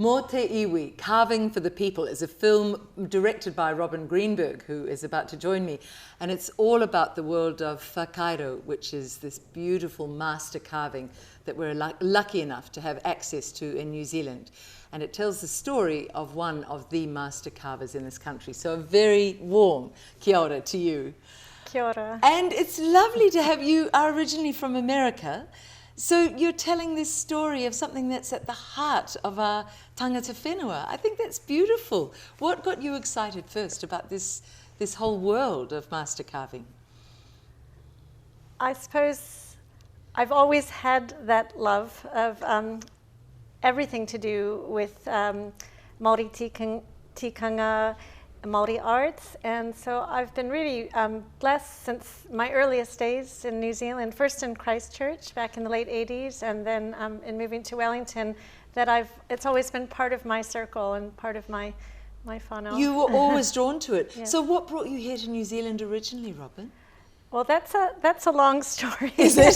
Mo Te Iwi, Carving for the People, is a film directed by Robin Greenberg, who is about to join me. And it's all about the world of whakairo, which is this beautiful master carving that we're lucky enough to have access to in New Zealand. And it tells the story of one of the master carvers in this country. So a very warm kia ora to you. Kia ora. And it's lovely to have you are originally from America. So you're telling this story of something that's at the heart of our tangata whenua. I think that's beautiful. What got you excited first about this whole world of master carving? I suppose I've always had that love of everything to do with Māori tikanga, Māori arts, and so I've been really blessed since my earliest days in New Zealand, first in Christchurch back in the late 80s, and then in moving to Wellington, that it's always been part of my circle and part of my whānau. You were always drawn to it. Yeah. So what brought you here to New Zealand originally, Robin? Well, that's a long story. Is it?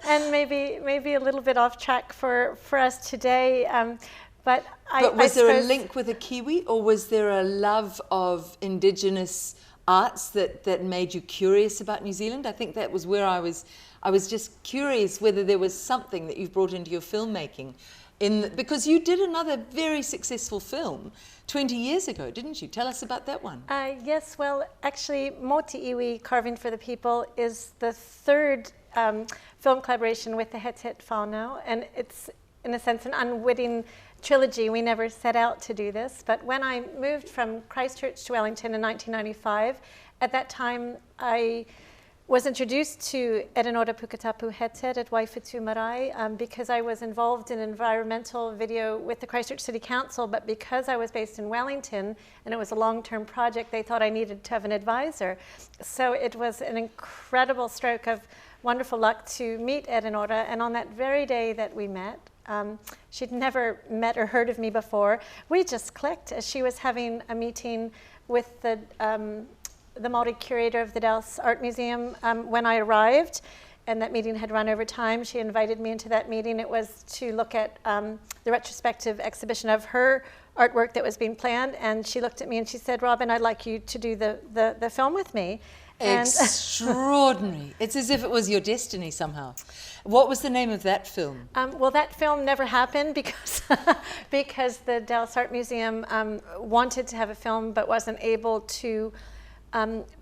and maybe a little bit off track for us today. But was there a link with a Kiwi, or was there a love of Indigenous arts that made you curious about New Zealand? I think that was where I was just curious whether there was something that you've brought into your filmmaking, because you did another very successful film 20 years ago, didn't you? Tell us about that one. Yes, well, actually, Mo Te Iwi, Carving for the People, is the third film collaboration with the Pettit whānau, and it's, in a sense, an unwitting trilogy. We never set out to do this, but when I moved from Christchurch to Wellington in 1995, at that time I was introduced to Erenora Puketapu Pettit at Waiwhatu Marae because I was involved in environmental video with the Christchurch City Council, but because I was based in Wellington and it was a long-term project, they thought I needed to have an advisor. So it was an incredible stroke of wonderful luck to meet Erenora, and on that very day that we met, she'd never met or heard of me before. We just clicked as she was having a meeting with the Māori curator of the Dallas Art Museum when I arrived, and that meeting had run over time. She invited me into that meeting. It was to look at the retrospective exhibition of her artwork that was being planned, and she looked at me and she said, "Robin, I'd like you to do the film with me." Extraordinary. It's as if it was your destiny somehow. What was the name of that film? Well, that film never happened because because the Dallas Art Museum wanted to have a film but wasn't able to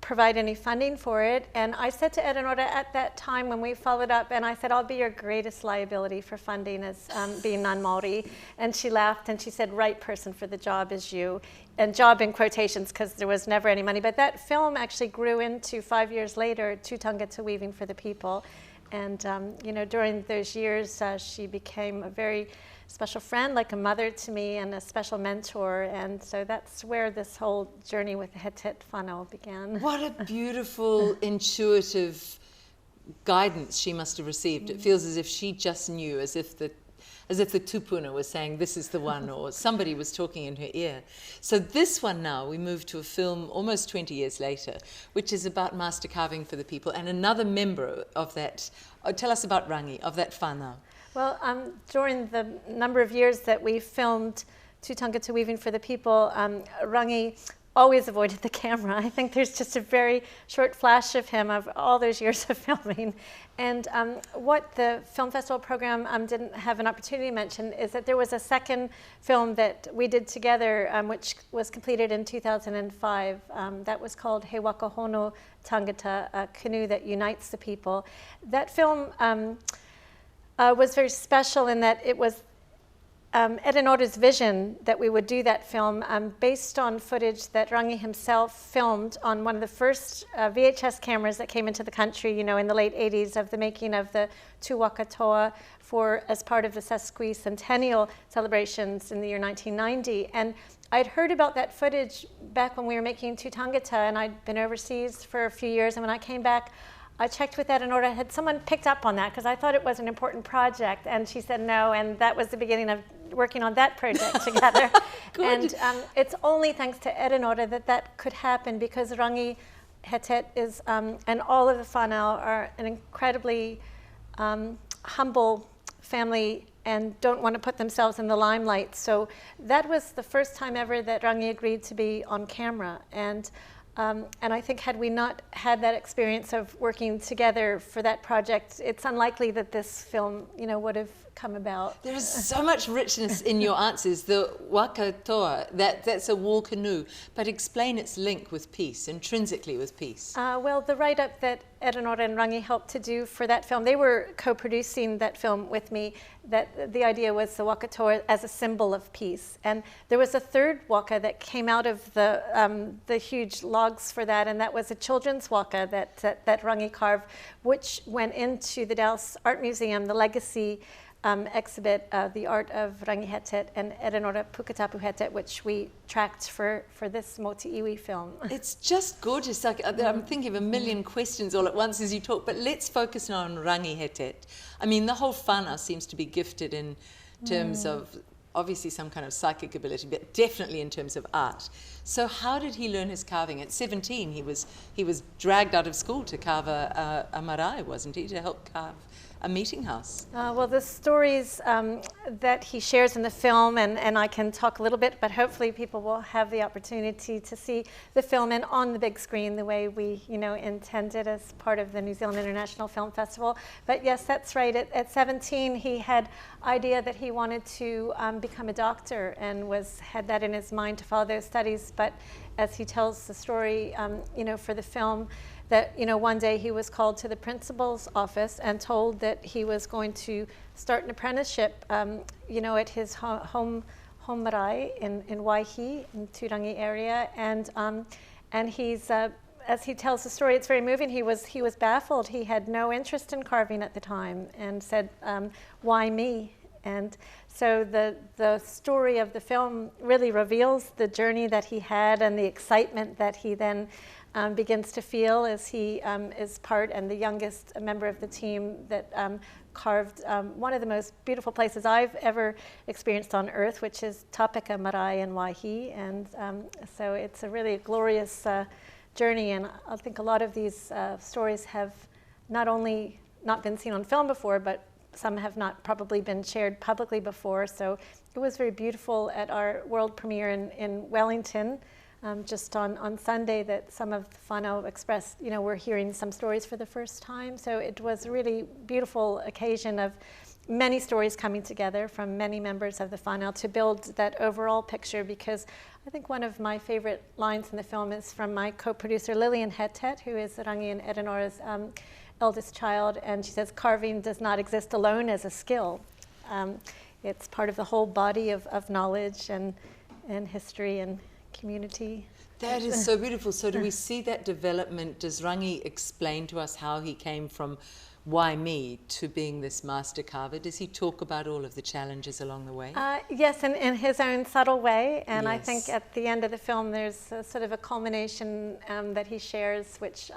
provide any funding for it. And I said to Erenora at that time when we followed up, and I said, "I'll be your greatest liability for funding as being non-Māori." And she laughed and she said, "Right person for the job is you." And job in quotations because there was never any money. But that film actually grew into, 5 years later, Two Tangata Weaving for the People. And you know, during those years, she became a very special friend, like a mother to me, and a special mentor. And so that's where this whole journey with the Pettit whānau began. What a beautiful, intuitive guidance she must have received. It feels as if she just knew, as if the tupuna was saying, "This is the one," or somebody was talking in her ear. So this one now, we move to a film almost 20 years later, which is about master carving for the people, and another member of that. Tell us about Rangi, of that whānau. Well, during the number of years that we filmed Two Tangata Weaving for the People, Rangi always avoided the camera. I think there's just a very short flash of him of all those years of filming. And what the film festival program didn't have an opportunity to mention is that there was a second film that we did together, which was completed in 2005. That was called He Wakahono Tangata, a canoe that unites the people. That film was very special in that it was Erenora's vision that we would do that film based on footage that Rangi himself filmed on one of the first VHS cameras that came into the country, you know, in the late 80s, of the making of the Tūwaka Toa as part of the sesquicentennial celebrations in the year 1990. And I'd heard about that footage back when we were making Two Tangata, and I'd been overseas for a few years, and when I came back, I checked with Erenora, had someone picked up on that, because I thought it was an important project, and she said no, and that was the beginning of working on that project together. And it's only thanks to Erenora that could happen, because Rangi Pettit is, and all of the whānau are an incredibly humble family and don't want to put themselves in the limelight. So that was the first time ever that Ronnie agreed to be on camera. And I think had we not had that experience of working together for that project, it's unlikely that this film, would have come about. There is so much richness in your answers. The waka toa, that's a war canoe, but explain its link with peace, intrinsically with peace. Well, the write-up that Eleonora and Ronnie helped to do for that film, they were co-producing that film with me, that the idea was the waka toa as a symbol of peace. And there was a third waka that came out of the huge logs for that, and that was a children's waka that Ronnie carved, which went into the Dallas Art Museum, the legacy exhibit, the art of Rangi Pettit and Eleonora Puketapu Pettit, which we tracked for this Mo Te Iwi film. It's just gorgeous. I'm thinking of a million questions all at once as you talk, but let's focus now on Rangi Pettit. I mean, the whole whānau seems to be gifted in terms of obviously some kind of psychic ability, but definitely in terms of art. So how did he learn his carving? At 17, he was dragged out of school to carve a marae, wasn't he, to help carve a meeting house? Well, the stories that he shares in the film, and I can talk a little bit, but hopefully people will have the opportunity to see the film and on the big screen the way we, intended as part of the New Zealand International Film Festival. But yes, that's right. At 17, he had idea that he wanted to become a doctor and had that in his mind to follow those studies. But as he tells the story, for the film, that one day he was called to the principal's office and told that he was going to start an apprenticeship, at his home marae in Waihi, in Turangi area, and he's as he tells the story, it's very moving. He was baffled. He had no interest in carving at the time, and said, "Why me?" And so the story of the film really reveals the journey that he had and the excitement that he then begins to feel as he is part and the youngest member of the team that carved one of the most beautiful places I've ever experienced on Earth, which is Tapeka Marae in Waihi. And so it's a really glorious journey, and I think a lot of these stories have not only not been seen on film before, but some have not probably been shared publicly before. So it was very beautiful at our world premiere in Wellington, just on Sunday, that some of the whānau expressed, we're hearing some stories for the first time. So it was a really beautiful occasion of many stories coming together from many members of the whānau to build that overall picture, because I think one of my favorite lines in the film is from my co-producer Lillian Hettet, who is Rangi and Eleonora's eldest child, and she says, "Carving does not exist alone as a skill. It's part of the whole body of knowledge and history and community." That is so beautiful. So do we see that development? Does Rangi explain to us how he came from why me to being this master carver? Does he talk about all of the challenges along the way? Yes, in his own subtle way. And Yes. I think at the end of the film, there's a sort of a culmination that he shares, which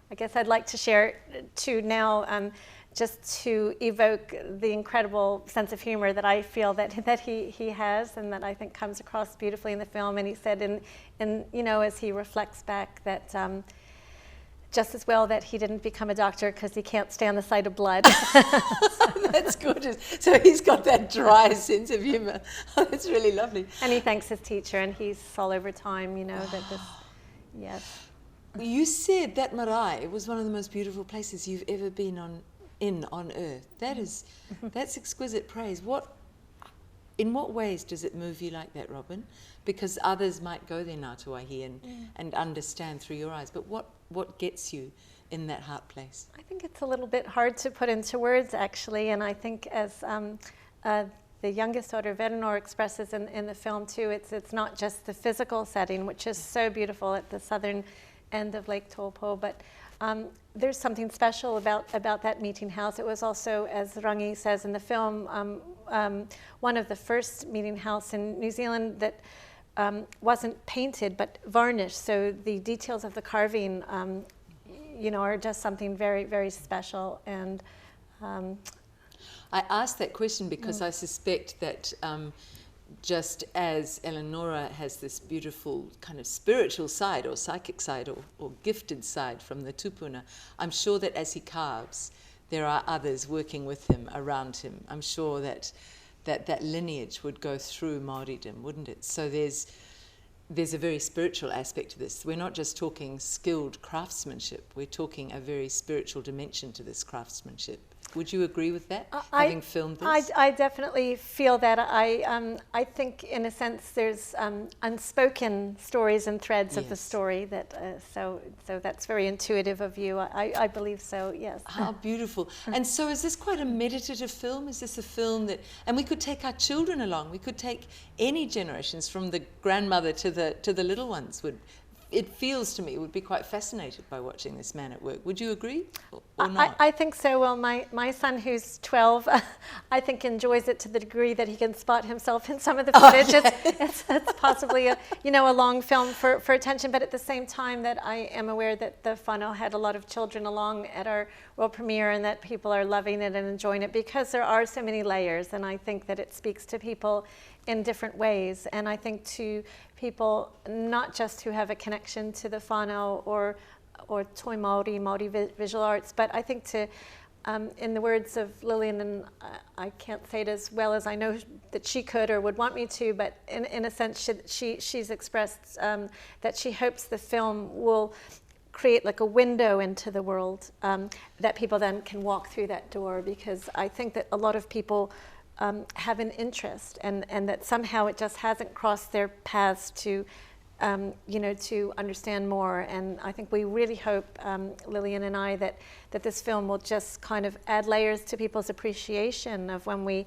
I guess I'd like to share too now, just to evoke the incredible sense of humor that I feel that he has, and that I think comes across beautifully in the film. And he said, as he reflects back, that just as well that he didn't become a doctor because he can't stand the sight of blood. That's gorgeous. So he's got that dry sense of humor. That's really lovely. And he thanks his teacher, and he's all over time, that this, yes. You said that marae was one of the most beautiful places you've ever been on Earth. That's exquisite praise. In what ways does it move you like that, Robin? Because others might go there now to Waihi and understand through your eyes. But what gets you in that heart place? I think it's a little bit hard to put into words, actually. And I think as the youngest daughter, Eleonora, expresses in the film too, it's not just the physical setting, which is so beautiful at the southern end of Lake Taupo, but there's something special about that meeting house. It was also, as Rangi says in the film, one of the first meeting house in New Zealand that wasn't painted but varnished. So the details of the carving, are just something very, very special. And I asked that question because I suspect that just as Eleonora has this beautiful kind of spiritual side or psychic side or gifted side from the tupuna, I'm sure that as he carves, there are others working with him, around him. I'm sure that lineage would go through Māoridom, wouldn't it? So there's a very spiritual aspect to this. We're not just talking skilled craftsmanship, we're talking a very spiritual dimension to this craftsmanship. Would you agree with that, having filmed this? I definitely feel that. I think, in a sense, there's unspoken stories and threads of the story that. So that's very intuitive of you. I believe so. Yes. How beautiful! And so, is this quite a meditative film? Is this a film that? And we could take our children along. We could take any generations, from the grandmother to the little ones. It feels to me would be quite fascinated by watching this man at work. Would you agree or not? I think so. Well, my son, who's 12, I think enjoys it to the degree that he can spot himself in some of the footage. It's possibly a long film for attention, but at the same time that I am aware that the whānau had a lot of children along at our world premiere, and that people are loving it and enjoying it because there are so many layers, and I think that it speaks to people in different ways. And I think to people not just who have a connection to the whānau or toi Māori visual arts, but I think to, in the words of Lillian, and I can't say it as well as I know that she could or would want me to, but in a sense she's expressed that she hopes the film will create like a window into the world, that people then can walk through that door, because I think that a lot of people have an interest, and that somehow it just hasn't crossed their paths to understand more. And I think we really hope, Lillian and I, that this film will just kind of add layers to people's appreciation of when we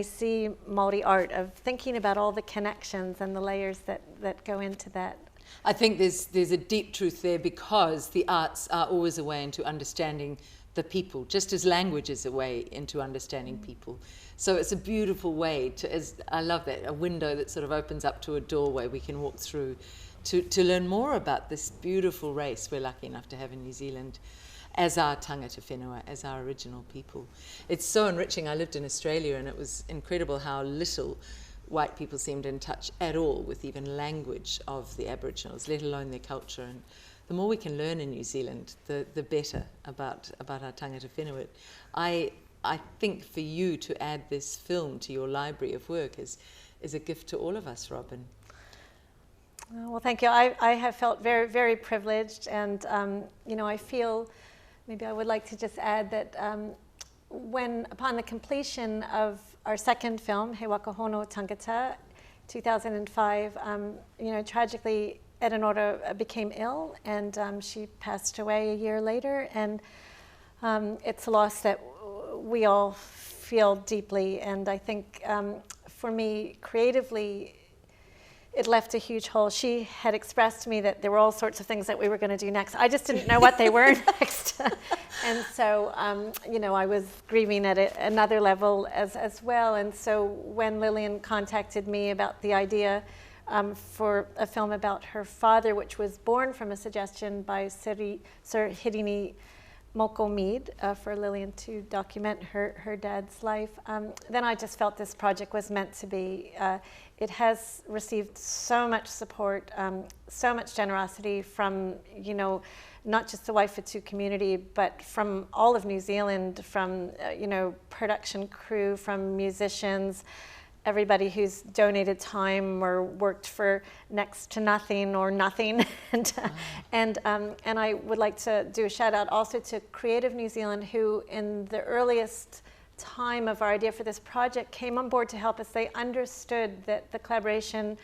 see Māori art, of thinking about all the connections and the layers that go into that. I think there's a deep truth there, because the arts are always a way into understanding the people, just as language is a way into understanding people. So it's a beautiful way I love that, a window that sort of opens up to a doorway we can walk through to learn more about this beautiful race we're lucky enough to have in New Zealand as our tangata whenua, as our original people. It's so enriching. I lived in Australia, and it was incredible how little white people seemed in touch at all with even language of the Aboriginals, let alone their culture. And the more we can learn in New Zealand, the better about our tangata whenua. I think for you to add this film to your library of work is a gift to all of us, Robin. Well, thank you. I have felt very, very privileged, and I feel, maybe I would like to just add that upon the completion of our second film, He Waka Hono Tangata, 2005, tragically Edenora became ill, and she passed away a year later, and it's a loss that we all feel deeply. And I think for me, creatively, it left a huge hole. She had expressed to me that there were all sorts of things that we were going to do next. I just didn't know what they were next. And so, I was grieving at another level as well. And so when Lillian contacted me about the idea for a film about her father, which was born from a suggestion by Sir Hirini Moko Mead, for Lillian to document her dad's life, then I just felt this project was meant to be. It has received so much support, so much generosity from, not just the Waifatu community, but from all of New Zealand, from, production crew, from musicians, everybody who's donated time or worked for next to nothing or nothing. And I would like to do a shout out also to Creative New Zealand, who in the earliest time of our idea for this project came on board to help us. They understood that the collaboration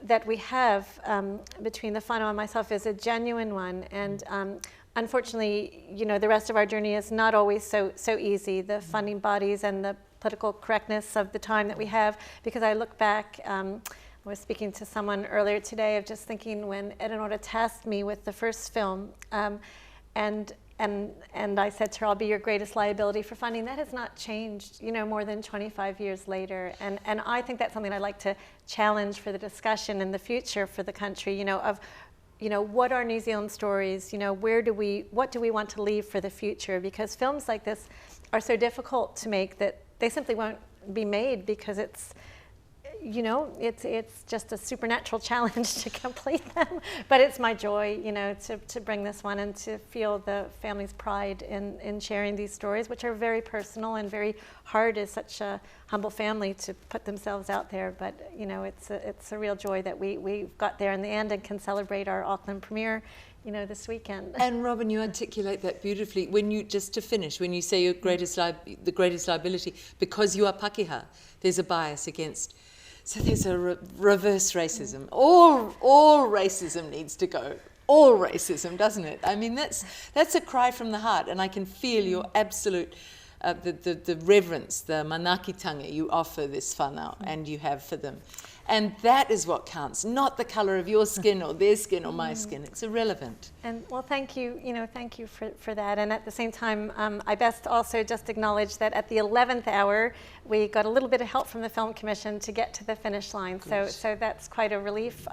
that we have between the whānau and myself is a genuine one. And unfortunately, the rest of our journey is not always so easy. The funding bodies and the political correctness of the time that we have, because I look back, I was speaking to someone earlier today of just thinking when Edenora tasked me with the first film, and I said to her, I'll be your greatest liability for funding. That has not changed, more than 25 years later. And I think that's something I'd like to challenge for the discussion in the future for the country, what are New Zealand stories? What do we want to leave for the future? Because films like this are so difficult to make that they simply won't be made, because it's, you know, it's just a supernatural challenge to complete them. But it's my joy, you know, to bring this one and to feel the family's pride in sharing these stories, which are very personal and very hard as such a humble family to put themselves out there. But, you know, it's a real joy that we got there in the end and can celebrate our Auckland premiere, you know, this weekend. And Robin, you articulate that beautifully when you, just to finish, when you say the greatest liability, because you are Pakeha, there's a bias against. So there's a reverse racism. All racism needs to go. All racism, doesn't it? I mean, that's a cry from the heart, and I can feel your absolute, the reverence, the manakitanga you offer this whānau and you have for them. And that is what counts, not the colour of your skin or their skin or my skin. It's irrelevant. And well, thank you, thank you for that. And at the same time, I best also just acknowledge that at the 11th hour, we got a little bit of help from the Film Commission to get to the finish line. So that's quite a relief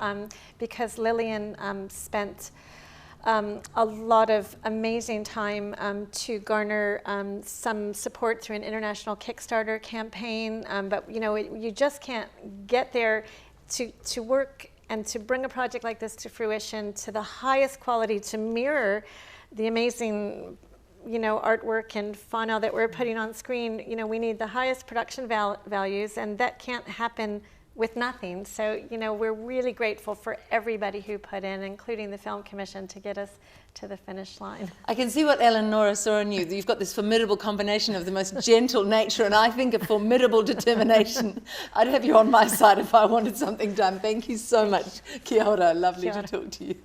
because Lillian spent a lot of amazing time to garner some support through an international Kickstarter campaign. But you know, you just can't get there to work and to bring a project like this to fruition to the highest quality, to mirror the amazing, you know, artwork and whānau that we're putting on screen. You know, we need the highest production values, and that can't happen with nothing. So, you know, we're really grateful for everybody who put in, including the Film Commission, to get us to the finish line. I can see what Eleonora saw in you. You've got this formidable combination of the most gentle nature and I think a formidable determination. I'd have you on my side if I wanted something done. Thank you so much. Kia ora. Lovely to talk to you.